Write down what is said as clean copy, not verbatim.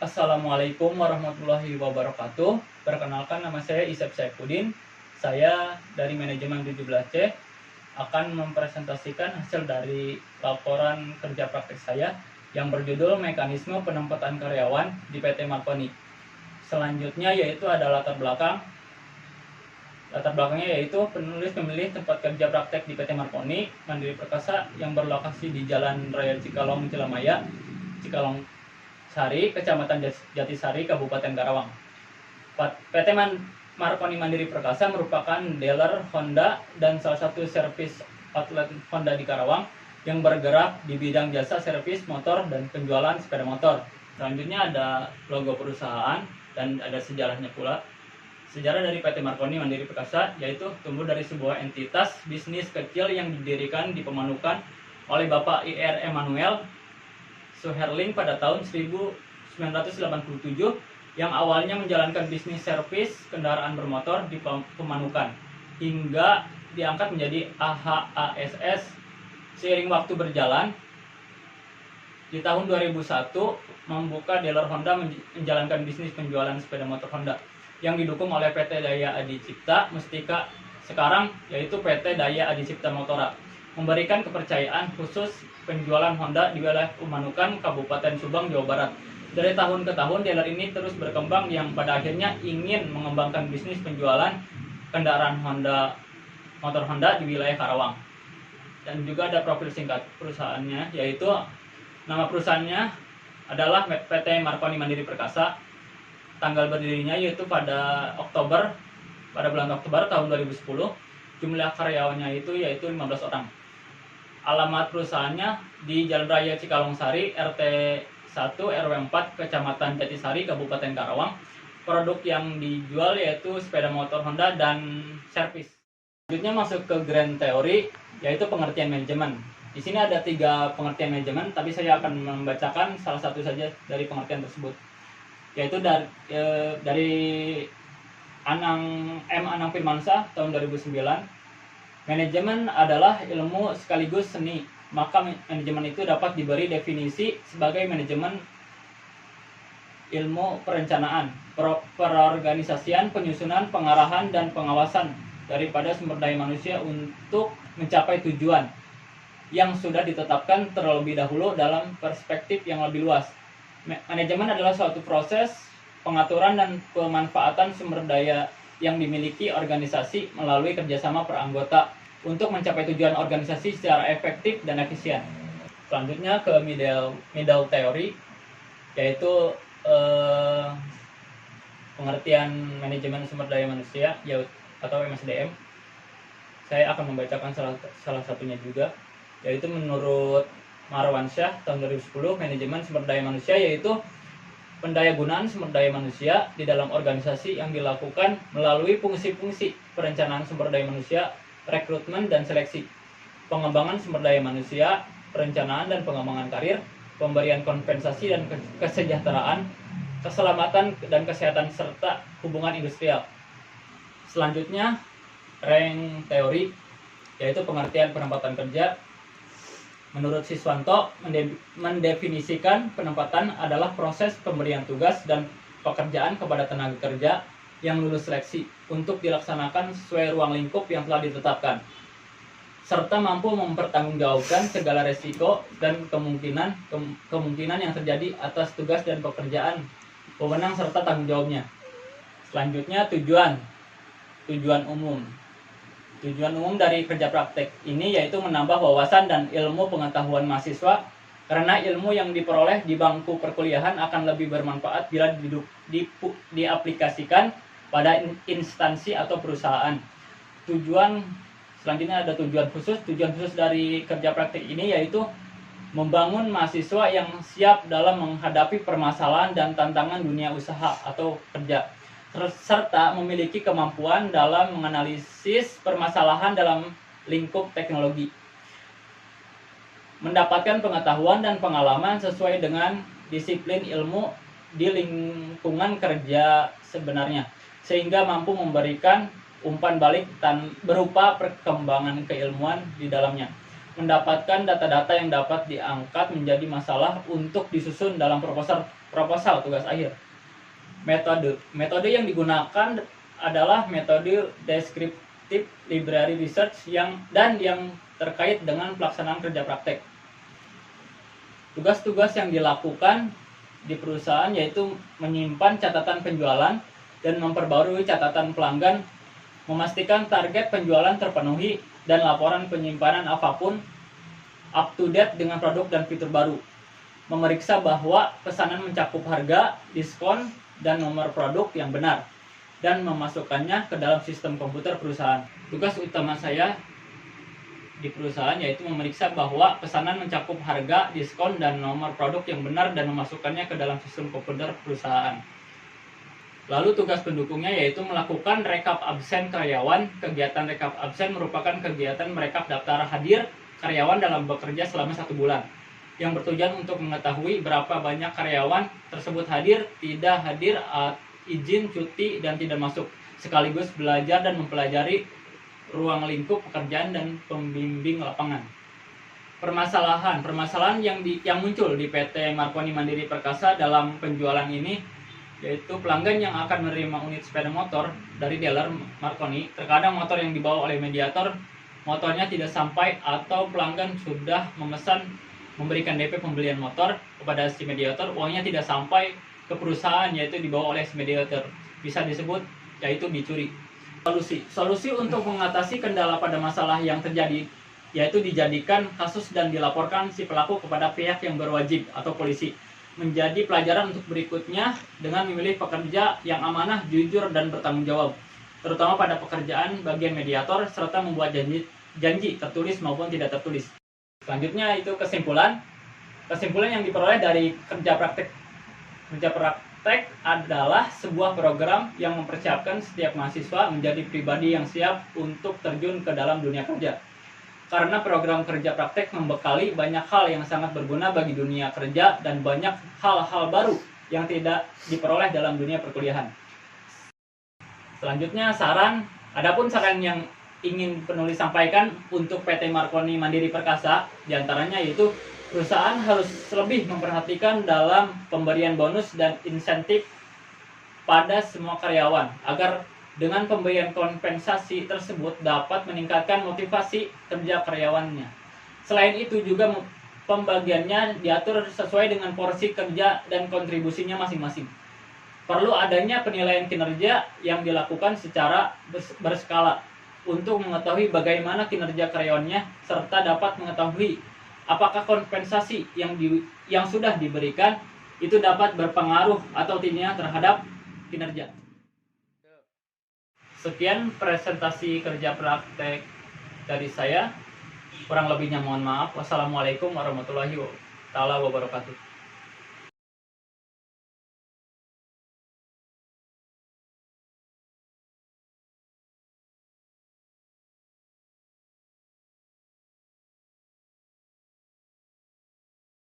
Assalamualaikum warahmatullahi wabarakatuh. Perkenalkan, nama saya Isep Saifuddin. Saya dari manajemen 17C akan mempresentasikan hasil dari laporan kerja praktik saya yang berjudul Mekanisme Penempatan Karyawan di PT Marconi. Selanjutnya yaitu ada latar belakang. Latar belakangnya yaitu penulis memilih tempat kerja praktek di PT Marconi Mandiri Perkasa yang berlokasi di Jalan Raya Cikalong, Cilamaya, Cikalong Sari, Kecamatan Jatisari, Kabupaten Karawang. PT Marconi Mandiri Perkasa merupakan dealer Honda dan salah satu servis outlet Honda di Karawang yang bergerak di bidang jasa servis motor dan penjualan sepeda motor. Selanjutnya ada logo perusahaan dan ada sejarahnya pula. Sejarah dari PT Marconi Mandiri Perkasa yaitu tumbuh dari sebuah entitas bisnis kecil yang didirikan di Pemanukan oleh Bapak Ir Emanuel Suherling pada tahun 1987 yang awalnya menjalankan bisnis servis kendaraan bermotor di Pemanukan hingga diangkat menjadi AHASS. Seiring waktu berjalan, di tahun 2001 membuka dealer Honda menjalankan bisnis penjualan sepeda motor Honda yang didukung oleh PT Daya Adicipta Mustika sekarang yaitu PT Daya Adicipta Motora, memberikan kepercayaan khusus penjualan Honda di wilayah Pemanukan, Kabupaten Subang, Jawa Barat. Dari tahun ke tahun, dealer ini terus berkembang yang pada akhirnya ingin mengembangkan bisnis penjualan kendaraan Honda, motor Honda di wilayah Karawang. Dan juga ada profil singkat perusahaannya, yaitu nama perusahaannya adalah PT Marconi Mandiri Perkasa. Tanggal berdirinya yaitu pada bulan Oktober tahun 2010. Jumlah karyawannya yaitu 15 orang. Alamat perusahaannya di Jalan Raya Cikalong Sari, RT 1 RW 4, Kecamatan Jatisari, Kabupaten Karawang. Produk yang dijual yaitu sepeda motor Honda dan servis. Selanjutnya masuk ke grand teori, yaitu pengertian manajemen. Di sini ada 3 pengertian manajemen, tapi saya akan membacakan salah satu saja dari pengertian tersebut, yaitu dari Anang Firmansyah tahun 2009. Manajemen adalah ilmu sekaligus seni, maka manajemen itu dapat diberi definisi sebagai manajemen ilmu perencanaan, perorganisasian, penyusunan, pengarahan, dan pengawasan daripada sumber daya manusia untuk mencapai tujuan yang sudah ditetapkan terlebih dahulu dalam perspektif yang lebih luas. Manajemen adalah suatu proses pengaturan dan pemanfaatan sumber daya yang dimiliki organisasi melalui kerjasama per anggota untuk mencapai tujuan organisasi secara efektif dan efisien. Selanjutnya ke middle theory, yaitu pengertian manajemen sumber daya manusia atau MSDM. Saya akan membacakan salah satunya juga, yaitu menurut Marwansyah tahun 2010, manajemen sumber daya manusia yaitu pendayagunaan sumber daya manusia di dalam organisasi yang dilakukan melalui fungsi-fungsi perencanaan sumber daya manusia, rekrutmen dan seleksi, pengembangan sumber daya manusia, perencanaan dan pengembangan karir, pemberian kompensasi dan kesejahteraan, keselamatan dan kesehatan serta hubungan industrial. Selanjutnya rank teori, yaitu pengertian penempatan kerja. Menurut Siswanto, mendefinisikan penempatan adalah proses pemberian tugas dan pekerjaan kepada tenaga kerja yang lulus seleksi untuk dilaksanakan sesuai ruang lingkup yang telah ditetapkan, serta mampu mempertanggungjawabkan segala resiko dan kemungkinan yang terjadi atas tugas dan pekerjaan, wewenang serta tanggung jawabnya. Selanjutnya tujuan umum. Tujuan umum dari kerja praktek ini yaitu menambah wawasan dan ilmu pengetahuan mahasiswa, karena ilmu yang diperoleh di bangku perkuliahan akan lebih bermanfaat bila diaplikasikan pada instansi atau perusahaan. Selanjutnya ada tujuan khusus. Tujuan khusus dari kerja praktek ini yaitu membangun mahasiswa yang siap dalam menghadapi permasalahan dan tantangan dunia usaha atau kerja, serta memiliki kemampuan dalam menganalisis permasalahan dalam lingkup teknologi, mendapatkan pengetahuan dan pengalaman sesuai dengan disiplin ilmu di lingkungan kerja sebenarnya, sehingga mampu memberikan umpan balik berupa perkembangan keilmuan di dalamnya. mendapatkan data-data yang dapat diangkat menjadi masalah untuk disusun dalam proposal tugas akhir. Metode yang digunakan adalah metode descriptive library research yang terkait dengan pelaksanaan kerja praktek. Tugas-tugas yang dilakukan di perusahaan yaitu menyimpan catatan penjualan dan memperbarui catatan pelanggan, memastikan target penjualan terpenuhi, dan laporan penyimpanan apapun up to date dengan produk dan fitur baru. Memeriksa bahwa pesanan mencakup harga, diskon, dan nomor produk yang benar, dan memasukkannya ke dalam sistem komputer perusahaan. Tugas utama saya di perusahaan yaitu memeriksa bahwa pesanan mencakup harga, diskon, dan nomor produk yang benar dan memasukkannya ke dalam sistem komputer perusahaan. Lalu tugas pendukungnya yaitu melakukan rekap absen karyawan. Kegiatan rekap absen merupakan kegiatan merekap daftar hadir karyawan dalam bekerja selama 1 bulan, yang bertujuan untuk mengetahui berapa banyak karyawan tersebut hadir, tidak hadir, izin cuti, dan tidak masuk, sekaligus belajar dan mempelajari ruang lingkup pekerjaan dan pembimbing lapangan. Permasalahan yang muncul di PT Marconi Mandiri Perkasa dalam penjualan ini yaitu pelanggan yang akan menerima unit sepeda motor dari dealer Marconi, terkadang motor yang dibawa oleh mediator motornya tidak sampai, atau pelanggan sudah memberikan DP pembelian motor kepada si mediator, uangnya tidak sampai ke perusahaan yaitu dibawa oleh si mediator. Bisa disebut yaitu dicuri. Solusi untuk mengatasi kendala pada masalah yang terjadi yaitu dijadikan kasus dan dilaporkan si pelaku kepada pihak yang berwajib atau polisi. Menjadi pelajaran untuk berikutnya dengan memilih pekerja yang amanah, jujur, dan bertanggung jawab, terutama pada pekerjaan bagian mediator, serta membuat janji tertulis maupun tidak tertulis. Selanjutnya itu kesimpulan yang diperoleh dari kerja praktek. Kerja praktek adalah sebuah program yang mempersiapkan setiap mahasiswa menjadi pribadi yang siap untuk terjun ke dalam dunia kerja. Karena program kerja praktek membekali banyak hal yang sangat berguna bagi dunia kerja dan banyak hal-hal baru yang tidak diperoleh dalam dunia perkuliahan. Selanjutnya adapun saran yang ingin penulis sampaikan untuk PT Marconi Mandiri Perkasa, diantaranya yaitu perusahaan harus lebih memperhatikan dalam pemberian bonus dan insentif pada semua karyawan, agar dengan pemberian kompensasi tersebut dapat meningkatkan motivasi kerja karyawannya. Selain itu juga pembagiannya diatur sesuai dengan porsi kerja dan kontribusinya masing-masing. Perlu adanya penilaian kinerja yang dilakukan secara berskala untuk mengetahui bagaimana kinerja karyawannya, serta dapat mengetahui apakah kompensasi yang sudah diberikan itu dapat berpengaruh atau tidak terhadap kinerja. Sekian presentasi kerja praktek dari saya. Kurang lebihnya mohon maaf. Wassalamualaikum warahmatullahi wabarakatuh.